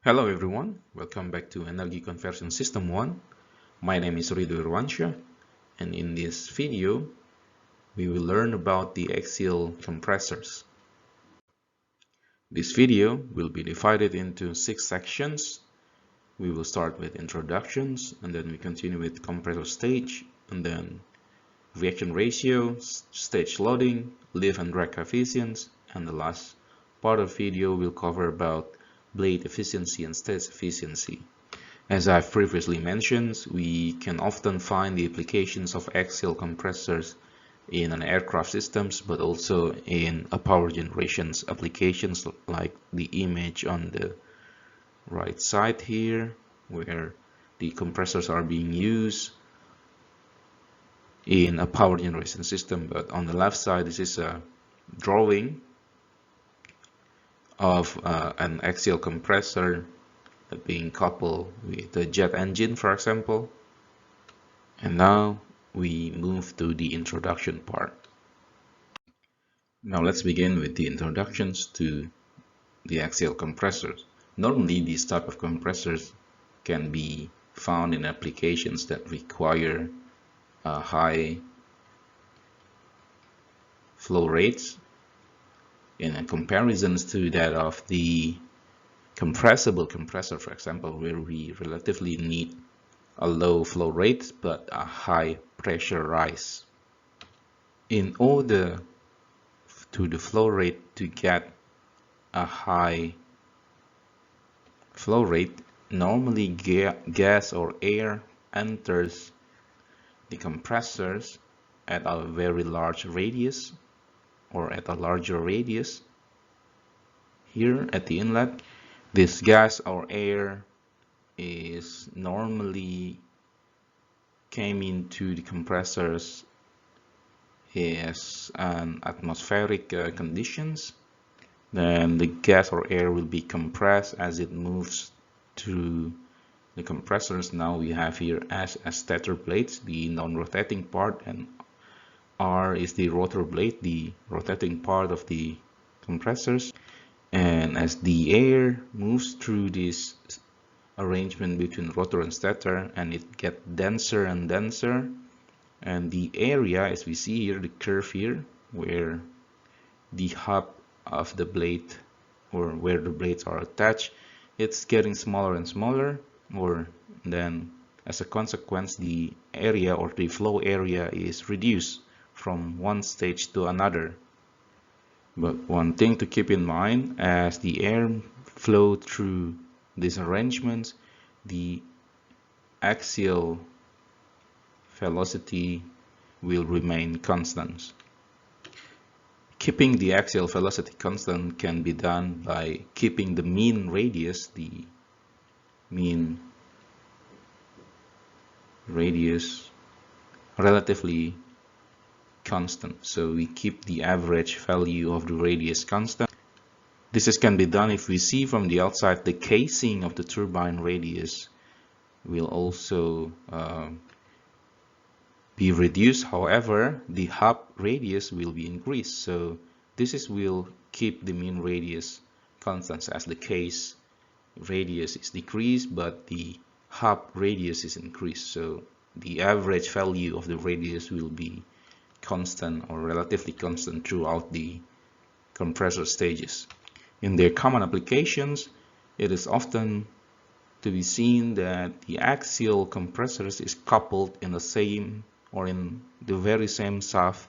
Hello everyone, welcome back to Energy Conversion System 1. My name is Rido Irwansha, and in this video we will learn about the axial compressors. This video will be divided into 6 sections. We will start with introductions, and then we continue with compressor stage, and then reaction ratio, stage loading, lift and drag coefficients, and the last part of the video will cover about blade efficiency and stage efficiency. As I've previously mentioned, we can often find the applications of axial compressors in an aircraft systems, but also in a power generations applications like the image on the right side here, where the compressors are being used in a power generation system. But on the left side, this is a drawing of an axial compressor being coupled with a jet engine, for example. And now we move to the introduction part. Now let's begin with the introductions to the axial compressors. Normally these type of compressors can be found in applications that require high flow rates in comparisons to that of the compressible compressor, for example, where we relatively need a low flow rate but a high pressure rise. In order to the flow rate to get a high flow rate, normally gas or air enters the compressors at a very large radius or at a larger radius. Here at the inlet, this gas or air is normally came into the compressors as an atmospheric conditions. Then the gas or air will be compressed as it moves through the compressors. Now we have here S as stator blades, the non-rotating part, and R is the rotor blade, the rotating part of the compressors. And as the air moves through this arrangement between rotor and stator, and it gets denser and denser, and the area, as we see here, the curve here, where the hub of the blade or where the blades are attached, it's getting smaller and smaller, or then as a consequence the area or the flow area is reduced from one stage to another. But one thing to keep in mind, as the air flow through these arrangements, the axial velocity will remain constant. Keeping the axial velocity constant can be done by keeping the mean radius, relatively constant. So we keep the average value of the radius constant. This can be done if we see from the outside the casing of the turbine radius will also be reduced. However, the hub radius will be increased. So this will keep the mean radius constant as the case radius is decreased, but the hub radius is increased. So the average value of the radius will be constant or relatively constant throughout the compressor stages. In their common applications, it is often to be seen that the axial compressors is coupled in the same or in the very same shaft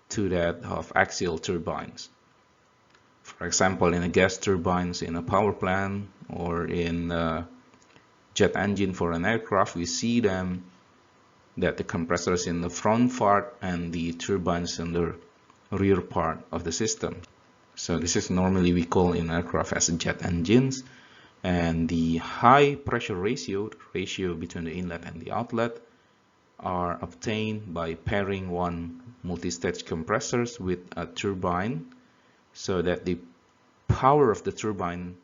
to that of axial turbines. For example, in a gas turbines in a power plant or in a jet engine for an aircraft, we see them that the compressor is in the front part and the turbines in the rear part of the system. So this is normally we call in aircraft as jet engines, and the high pressure ratio between the inlet and the outlet are obtained by pairing one multi-stage compressors with a turbine, so that the power of the turbine,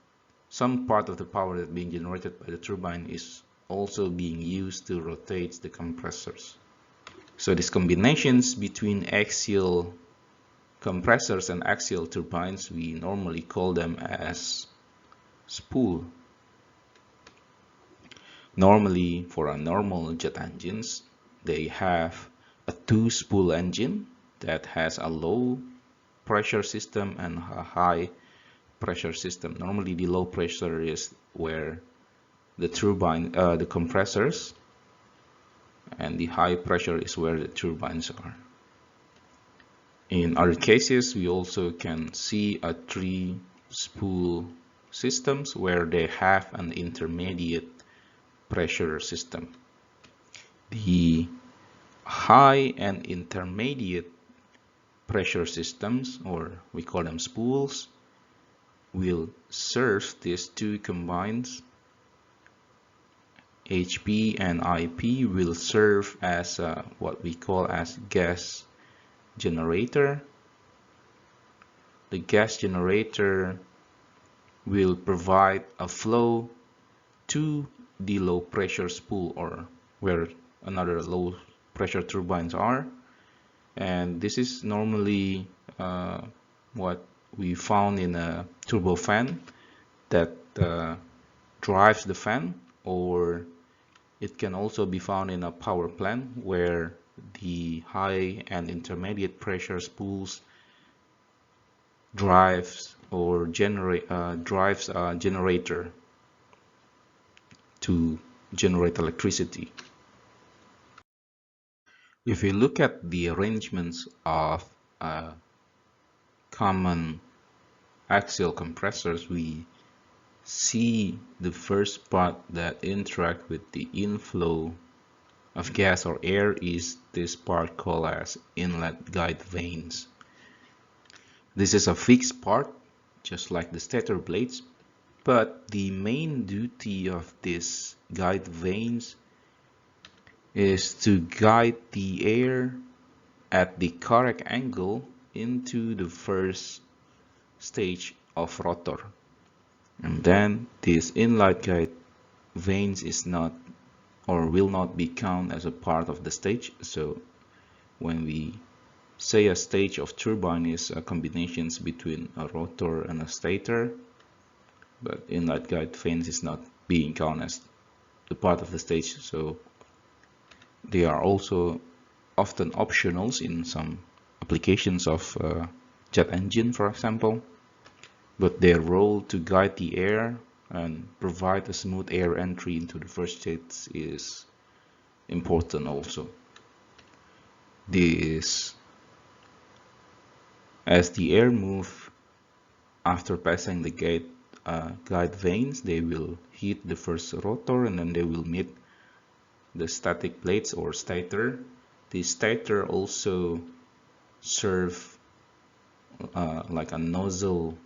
some part of the power that being generated by the turbine is also being used to rotate the compressors. So these combinations between axial compressors and axial turbines, we normally call them as spool. Normally, for a normal jet engines, they have a two-spool engine that has a low pressure system and a high pressure system. Normally, the low pressure is where the the compressors, and the high pressure is where the turbines are. In other cases, we also can see a three-spool systems where they have an intermediate pressure system. The high and intermediate pressure systems, or we call them spools, will serve these two combines. HP and IP will serve as what we call as gas generator. The gas generator will provide a flow to the low pressure spool, or where another low pressure turbines are, and this is normally what we found in a turbofan that drives the fan, or it can also be found in a power plant where the high and intermediate pressure spools drives a generator to generate electricity. If we look at the arrangements of common axial compressors, we see the first part that interact with the inflow of gas or air is this part called as inlet guide vanes. This is a fixed part, just like the stator blades, but the main duty of these guide vanes is to guide the air at the correct angle into the first stage of rotor. And then this inlet guide vanes is not or will not be counted as a part of the stage. So when we say a stage of turbine is a combination between a rotor and a stator, but inlet guide vanes is not being counted as the part of the stage, so they are also often optionals in some applications of jet engine, for example, but their role to guide the air and provide a smooth air entry into the first stage is important also. This, as the air move after passing the guide vanes, they will hit the first rotor and then they will meet the static plates or stator. The stator also serve like a nozzle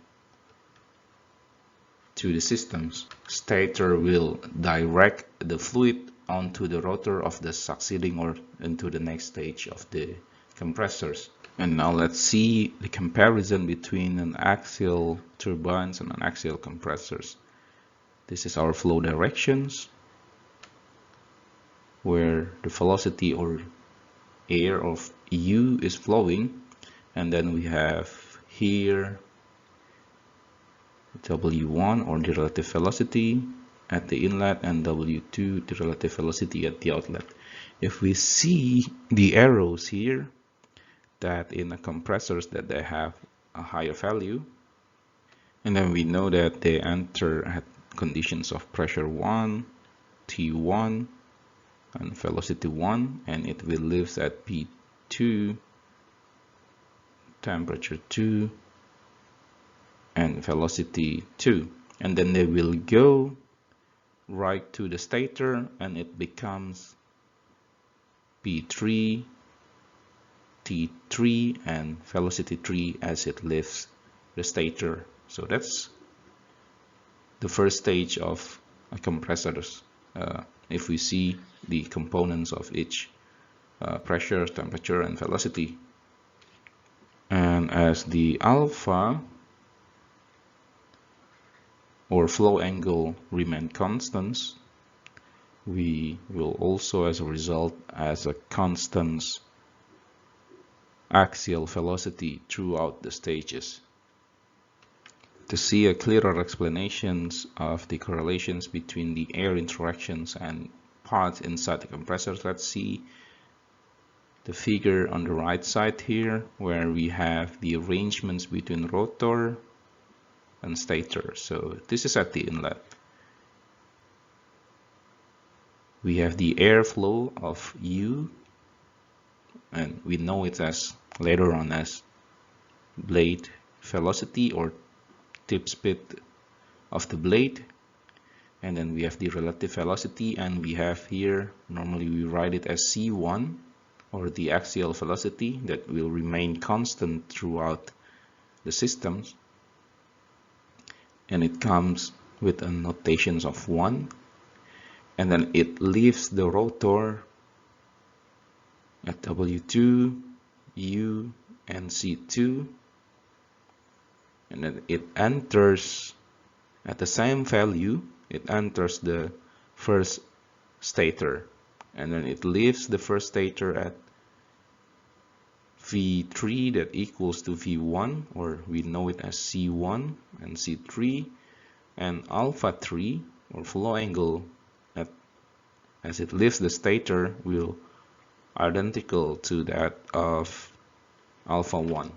to the systems. Stator will direct the fluid onto the rotor of the succeeding or into the next stage of the compressors. And now let's see the comparison between an axial turbines and an axial compressors. This is our flow directions, where the velocity or air of U is flowing, and then we have here W1 or the relative velocity at the inlet and W2 the relative velocity at the outlet. If we see the arrows here, that in the compressors that they have a higher value, and then we know that they enter at conditions of pressure 1, T1 and velocity 1, and it will live at P2, temperature 2 and velocity 2, and then they will go right to the stator and it becomes P3, T3 and velocity 3 as it lifts the stator. So that's the first stage of a compressors. If we see the components of each pressure, temperature and velocity. And as the alpha or flow angle remain constants, we will also as a result as a constant axial velocity throughout the stages. To see a clearer explanations of the correlations between the air interactions and parts inside the compressors, let's see the figure on the right side here, where we have the arrangements between rotor and stator. So this is at the inlet. We have the airflow of U, and we know it as later on as blade velocity or tip speed of the blade. And then we have the relative velocity, and we have here, normally we write it as C1, or the axial velocity that will remain constant throughout the systems. And it comes with a notations of 1. And then it leaves the rotor at W2, U, and C2. And then it enters at the same value, it enters the first stator. And then it leaves the first stator at V3 that equals to V1, or we know it as C1 and C3, and alpha 3 or flow angle as it leaves the stator will identical to that of alpha 1.